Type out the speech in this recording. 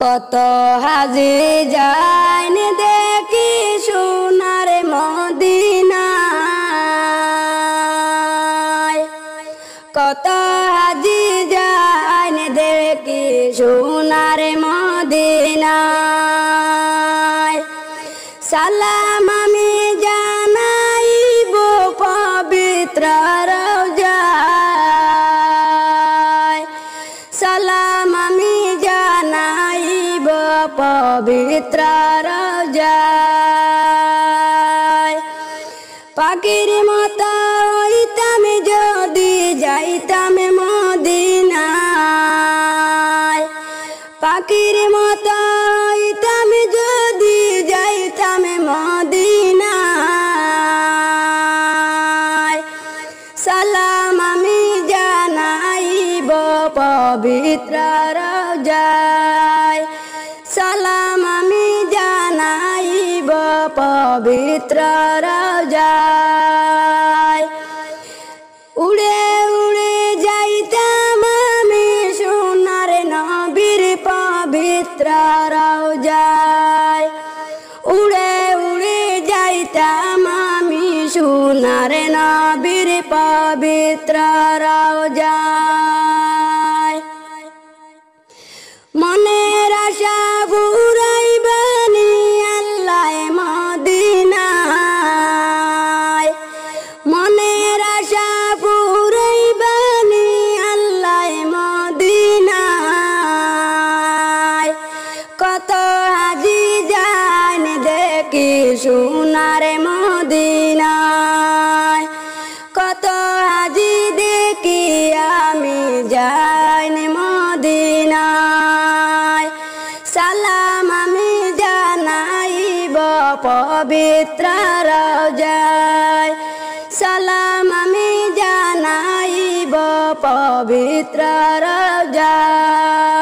কত হাজি যাইন দেখি সোনার মদিনায়, কত হাজি যাইন দেখি সোনার মদিনায়। সালাম আমি জানাইব পবিত্র রওজায়, সালাম আমি জানাইব পবিত্র রওজায়। পাখির মতো হইতাম যদি যাইতাম মদিনায়, পাখির মতো হইতাম যদি যাইতাম মদিনায়। সালাম আমি জানাইব পবিত্র রওজায়, সালাম আমি জানাইব পবিত্র রওজায়। উড়ে উড়ে যাইতাম আমি সোনার নবীর পবিত্র রওজায়, উড়ে উড়ে যাইতাম আমি সোনার নবীর পবিত্র রওজায়। মনের আশা বুড়াইবানি আল্লাহ মদিনায়, মনের আশা বুড়াইবানি আল্লাহ মদিনায়। কত হাজি যান দেখি সোনার মদিনায়, কত হাজি দেখি আমি যাইন মদিনায়। সালাম আমি জানাইব পবিত্র রওজায়, সালাম আমি জানাইব পবিত্র রওজায়।